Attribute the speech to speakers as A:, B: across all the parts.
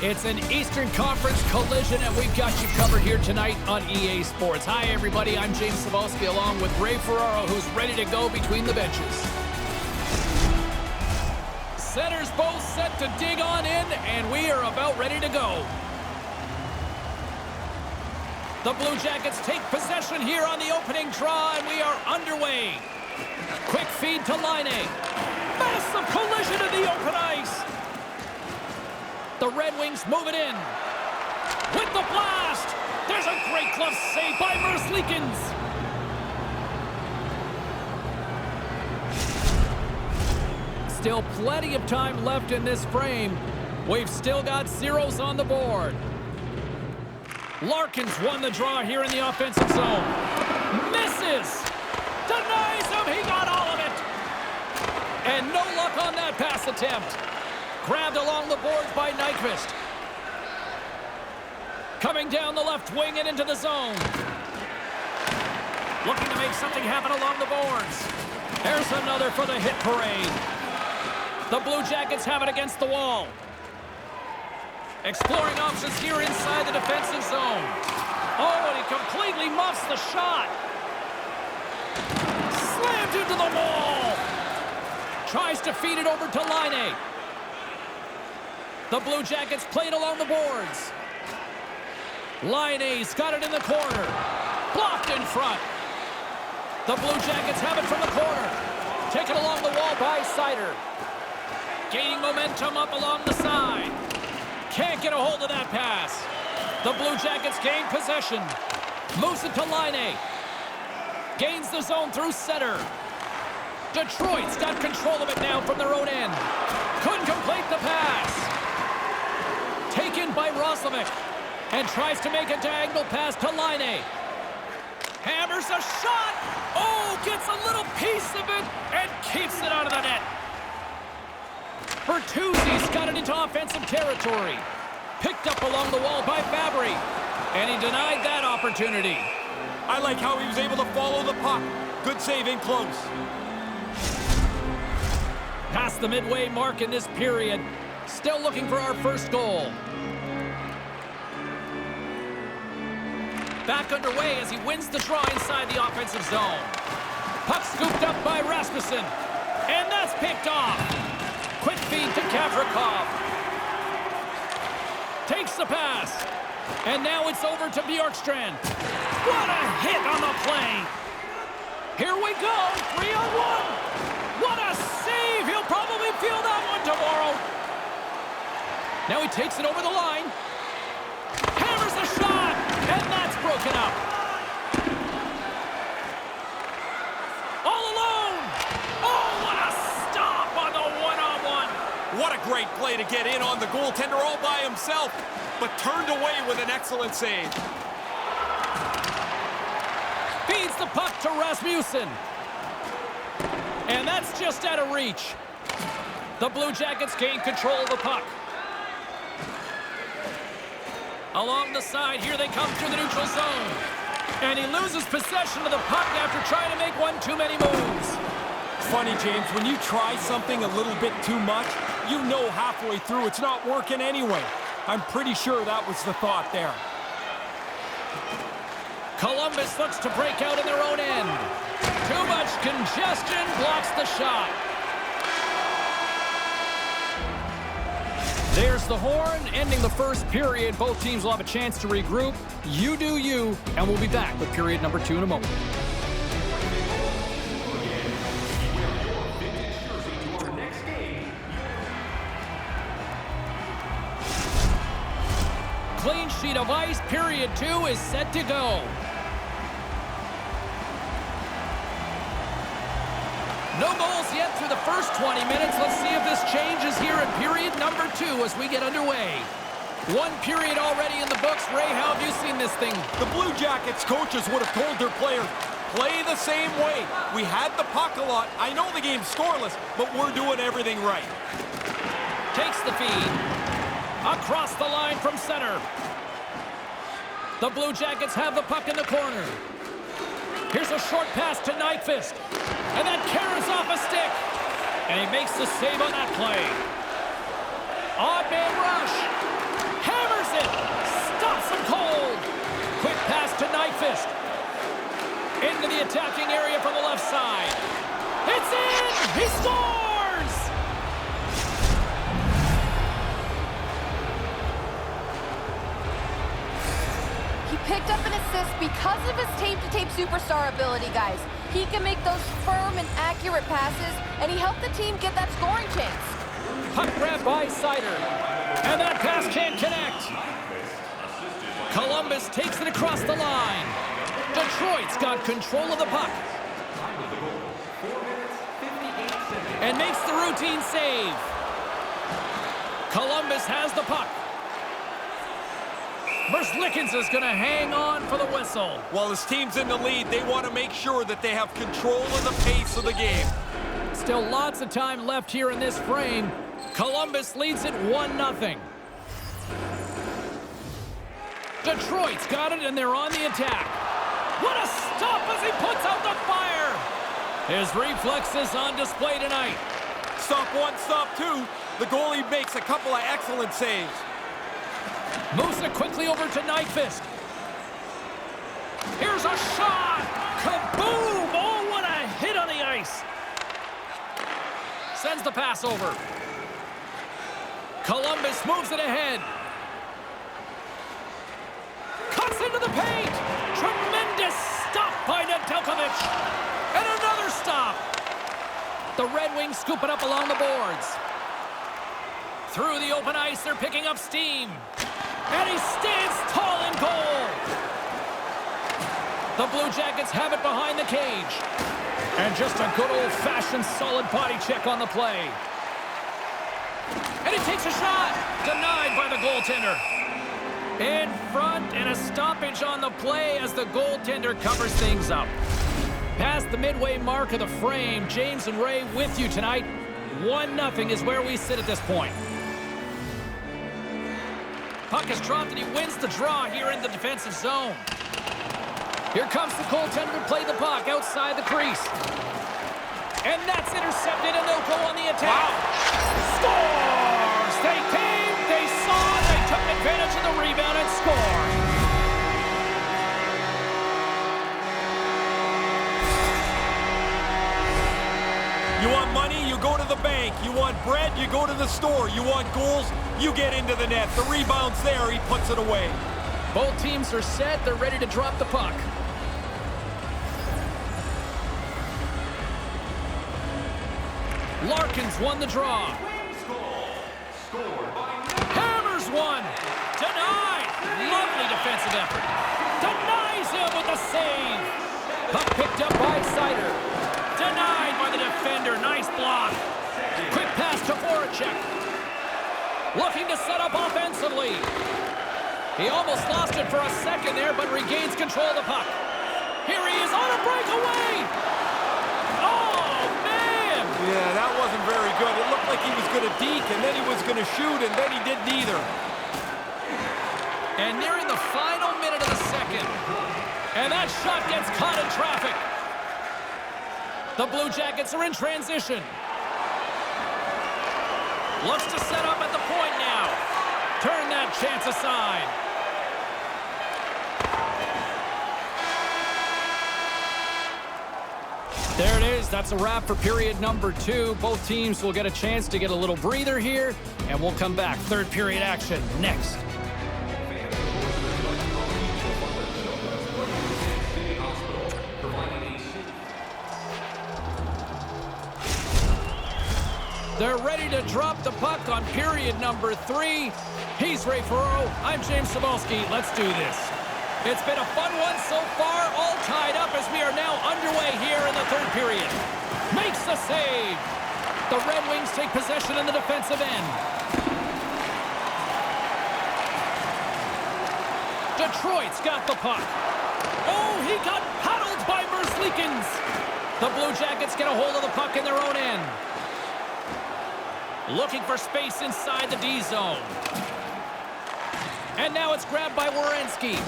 A: It's an Eastern Conference collision, and we've got you covered here tonight on EA Sports. Hi, everybody. I'm James Cebulski, along with Ray Ferraro, who's ready to go between the benches. Centers both set to dig on in, and we are about ready to go. The Blue Jackets take possession here on the opening draw, and we are underway. Quick feed to Line A. Massive collision in the open ice. The Red Wings move it in. With the blast! There's a great glove save by Merzlikins. Still plenty of time left in this frame. We've still got zeros on the board. Larkin's won the draw here in the offensive zone. Misses! Denies him! He got all of it! And no luck on that pass attempt. Grabbed along the boards by Nyquist. Coming down the left wing and into the zone. Looking to make something happen along the boards. There's another for the hit parade. The Blue Jackets have it against the wall. Exploring options here inside the defensive zone. Oh, and he completely muffs the shot. Slammed into the wall. Tries to feed it over to Line A. The Blue Jackets played along the boards. Line A's got it in the corner. Blocked in front. The Blue Jackets have it from the corner. Taken along the wall by Seider. Gaining momentum up along the side. Can't get a hold of that pass. The Blue Jackets gain possession. Moves it to Line A. Gains the zone through center. Detroit's got control of it now from their own end. Couldn't complete the pass. Taken by Roslovic. And tries to make a diagonal pass to Line A. Hammers a shot. Oh, gets a little piece of it and keeps it out of the net. Bertuzzi's got it into offensive territory. Picked up along the wall by Fabry. And he denied that opportunity.
B: I like how he was able to follow the puck. Good save in close.
A: Past the midway mark in this period. Still looking for our first goal. Back underway as he wins the draw inside the offensive zone. Puck scooped up by Rasmussen. And that's picked off. Quick feed to Gavrikov. Takes the pass. And now it's over to Bjorkstrand. What a hit on the play. Here we go. 3-on-1. What a save. He'll probably feel that one tomorrow. Now he takes it over the line. Hammers the shot. And that's broken up. All alone. Oh, what a stop on the one-on-one.
B: What a great play to get in on the goaltender all by himself, but turned away with an excellent save.
A: Feeds the puck to Rasmussen. And that's just out of reach. The Blue Jackets gain control of the puck. Along the side, here they come through the neutral zone. And he loses possession of the puck after trying to make one too many moves.
B: Funny, James, when you try something a little bit too much, you know halfway through it's not working anyway. I'm pretty sure that was the thought there.
A: Columbus looks to break out in their own end. Too much congestion blocks the shot. There's the horn, ending the first period. Both teams will have a chance to regroup. You do you, and we'll be back with period number 2 in a moment. Clean sheet of ice, period 2 is set to go. No goals yet through the first 20 minutes. Let's see if this changes here in period number 2 as we get underway. One period already in the books. Ray, how have you seen this thing?
B: The Blue Jackets coaches would have told their players, play the same way. We had the puck a lot. I know the game's scoreless, but we're doing everything right.
A: Takes the feed. Across the line from center. The Blue Jackets have the puck in the corner. Here's a short pass to Nyquist. And that carries off a stick. And he makes the save on that play. Odd man rush. He scores!
C: He picked up an assist because of his tape-to-tape superstar ability, guys. He can make those firm and accurate passes, and he helped the team get that scoring chance.
A: Puck grab by Sider. And that pass can't connect. Columbus takes it across the line. Detroit's got control of the puck. And makes the routine save. Columbus has the puck. Merzlikins is going to hang on for the whistle.
B: While his team's in the lead, they want to make sure that they have control of the pace of the game.
A: Still lots of time left here in this frame. Columbus leads it 1-0. Detroit's got it, and they're on the attack. What a stop as he puts out the fire! His reflexes on display tonight.
B: Stop one, stop two. The goalie makes a couple of excellent saves.
A: Moves it quickly over to Nyquist. Here's a shot! Kaboom! Oh, what a hit on the ice! Sends the pass over. Columbus moves it ahead. Cuts into the paint! Tremendous stop by Nedeljkovic! And another stop! The Red Wings scoop it up along the boards. Through the open ice, they're picking up steam. And he stands tall in goal! The Blue Jackets have it behind the cage. And just a good old-fashioned solid body check on the play. And he takes a shot! Denied by the goaltender. In front, and a stoppage on the play as the goaltender covers things up. Past the midway mark of the frame, James and Ray with you tonight. 1-0 is where we sit at this point. Puck is dropped, and he wins the draw here in the defensive zone. Here comes the goaltender to play the puck outside the crease. And that's intercepted, and they'll go on the attack. Wow. Scores! They came, they saw, they took advantage of the rebound and scored.
B: You want money, you go to the bank. You want bread, you go to the store. You want goals, you get into the net. The rebound's there, he puts it away.
A: Both teams are set, they're ready to drop the puck. Larkins won the draw. Hammers one. Denied. Lovely defensive effort. Denies him with the save. Puck picked up by Sider. Denied by the defender. Nice block. Quick pass to Voracek. Looking to set up offensively. He almost lost it for a second there, but regains control of the puck. Here he is on a breakaway. Oh, man!
B: Yeah, that wasn't very good. It looked like he was going to deke, and then he was going to shoot, and then he did neither.
A: And nearing the final minute of the second. And that shot gets caught in traffic. The Blue Jackets are in transition. Looks to set up at the point now. Turn that chance aside. There it is. That's a wrap for period number 2. Both teams will get a chance to get a little breather here, and we'll come back. Third period action next. They're ready to drop the puck on period number 3. He's Ray Ferraro. I'm James Cebulski. Let's do this. It's been a fun one so far, all tied up as we are now underway here in the third period. Makes the save. The Red Wings take possession in the defensive end. Detroit's got the puck. Oh, he got paddled by Merzlikins. The Blue Jackets get a hold of the puck in their own end. Looking for space inside the D zone. And now it's grabbed by Werenski.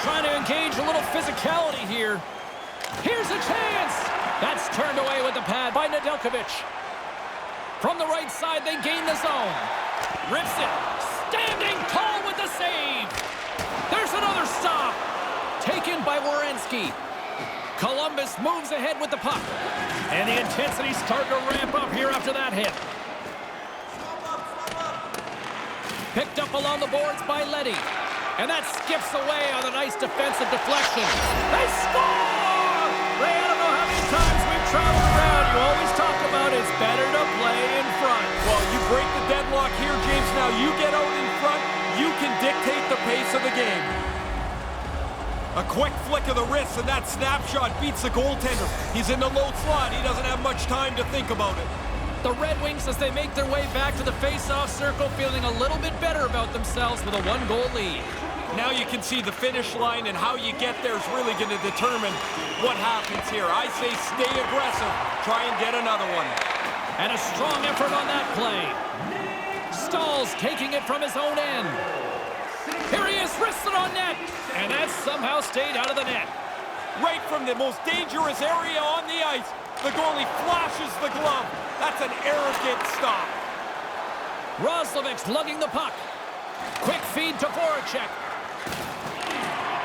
A: Trying to engage a little physicality here. Here's a chance. That's turned away with the pad by Nedeljkovic. From the right side, they gain the zone. Rips it. Standing tall with the save. There's another stop. Taken by Werenski. Columbus moves ahead with the puck. And the intensity's starting to ramp up here after that hit. Picked up along the boards by Leddy. And that skips away on a nice defensive deflection. They score! Ray, I don't know how many times we've traveled around. You always talk about it's better to play in front.
B: Well, you break the deadlock here, James. Now you get out in front. You can dictate the pace of the game. A quick flick of the wrist, and that snapshot beats the goaltender. He's in the low slot. He doesn't have much time to think about it.
A: The Red Wings, as they make their way back to the face-off circle, feeling a little bit better about themselves with a one-goal lead.
B: Now you can see the finish line, and how you get there is really going to determine what happens here. I say stay aggressive. Try and get another one.
A: And a strong effort on that play. Stahl's taking it from his own end. Here he is, wristed on net. And that somehow stayed out of the net.
B: Right from the most dangerous area on the ice, the goalie flashes the glove. That's an arrogant stop.
A: Roslovic's lugging the puck. Quick feed to Voracek.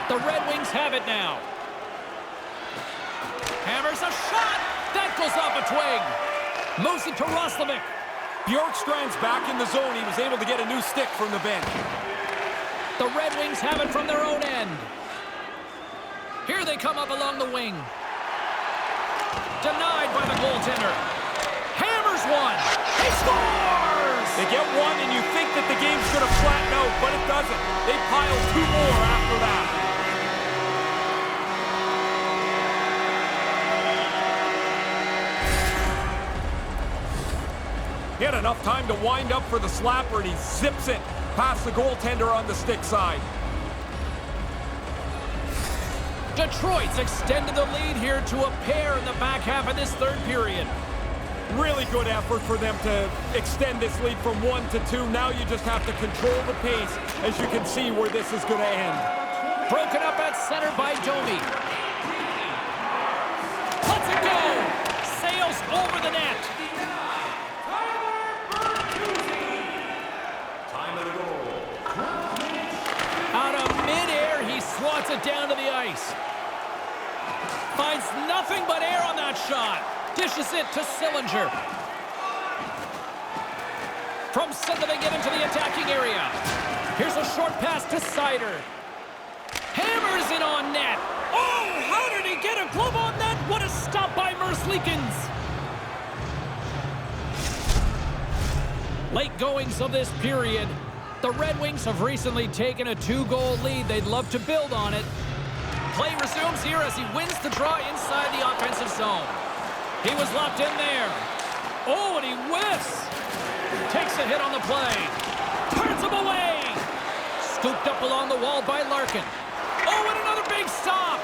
A: The Red Wings have it now. Hammers a shot. That goes off a twig. Moves it to Roslovic.
B: Bjorkstrand's back in the zone. He was able to get a new stick from the bench.
A: The Red Wings have it from their own end. Here they come up along the wing. Denied by the goaltender. Hammers one. He scores!
B: They get one, and you think that the game's going to flatten out, but it doesn't. They pile two more after that. He had enough time to wind up for the slapper, and he zips it past the goaltender on the stick side.
A: Detroit's extended the lead here to a pair in the back half of this third period.
B: Really good effort for them to extend this lead from 1 to 2. Now you just have to control the pace, as you can see where this is going to end.
A: Broken up at center by Domi. Let's it go! Sails over the net. Out of midair, he swats it down to the ice. Finds nothing but air on that shot. Dishes it to Sillinger. From center, they get into the attacking area. Here's a short pass to Seider. Hammers it on net. Oh, how did he get a glove on that? What a stop by Merzlikins. Late goings of this period. The Red Wings have recently taken a 2-goal lead. They'd love to build on it. Play resumes here as he wins the draw inside the offensive zone. He was locked in there. Oh, and he whiffs. Takes a hit on the play. Turns him away. Scooped up along the wall by Larkin. Oh, and another big stop.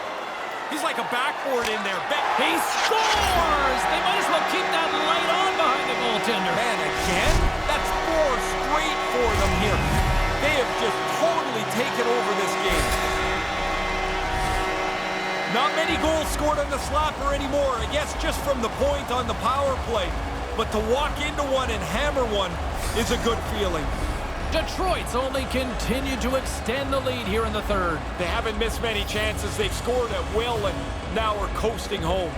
B: He's like a backboard in there.
A: He scores! They might as well keep that light on behind the goaltender.
B: Man, again? That's 4 straight for them here. They have just totally taken over this game. Not many goals scored on the slapper anymore. I guess just from the point on the power play. But to walk into one and hammer one is a good feeling.
A: Detroit's only continued to extend the lead here in the third.
B: They haven't missed many chances. They've scored at will and now are coasting home.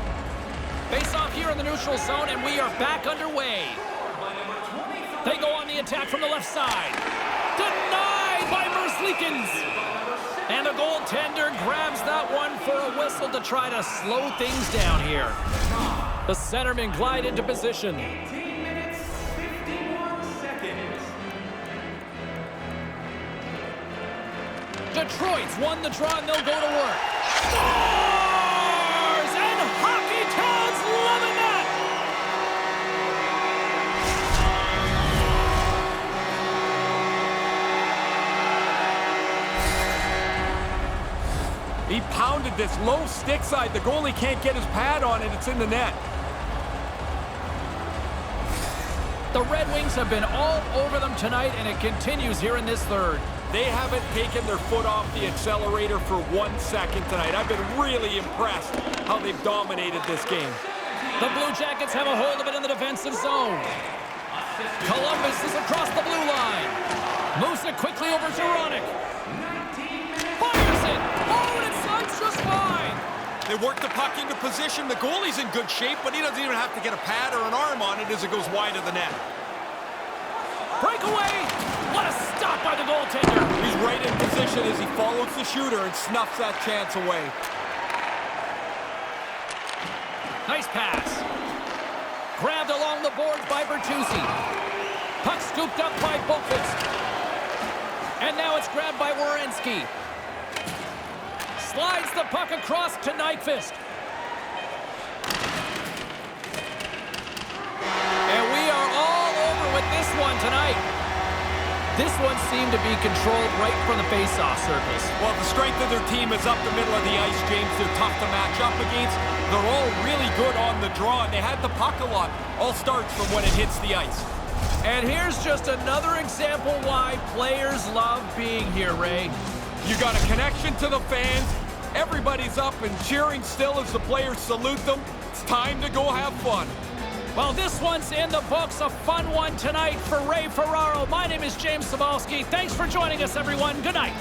A: Face off here in the neutral zone, and we are back underway. They go on the attack from the left side. Denied by Merzlikins. And the goaltender grabs that one for a whistle to try to slow things down here. The centermen glide into position.
D: 18 minutes, 51 seconds.
A: Detroit's won the draw, and they'll go to work. Scores! And Hockey Town's loving that!
B: He pounded this low stick side. The goalie can't get his pad on it. It's in the net.
A: The Red Wings have been all over them tonight, and it continues here in this third.
B: They haven't taken their foot off the accelerator for 1 second tonight. I've been really impressed how they've dominated this game.
A: The Blue Jackets have a hold of it in the defensive zone. Columbus is across the blue line. Moves it quickly over to Ronick. Fires it! Oh, and it slides just fine!
B: They work the puck into position. The goalie's in good shape, but he doesn't even have to get a pad or an arm on it as it goes wide of the net.
A: Breakaway! What a stop by the goaltender!
B: He's right in position as he follows the shooter and snuffs that chance away.
A: Nice pass. Grabbed along the boards by Bertuzzi. Puck scooped up by Boqvist. And now it's grabbed by Werenski. Slides the puck across to Nyquist. And we are all over with this one tonight. This one seemed to be controlled right from the face-off surface.
B: Well, the strength of their team is up the middle of the ice, James. They're tough to match up against. They're all really good on the draw, and they had the puck a lot. All starts from when it hits the ice.
A: And here's just another example why players love being here, Ray.
B: You got a connection to the fans. Everybody's up and cheering still as the players salute them. It's time to go have fun.
A: Well, this one's in the books. A fun one tonight for Ray Ferraro. My name is James Cybulski. Thanks for joining us, everyone. Good night.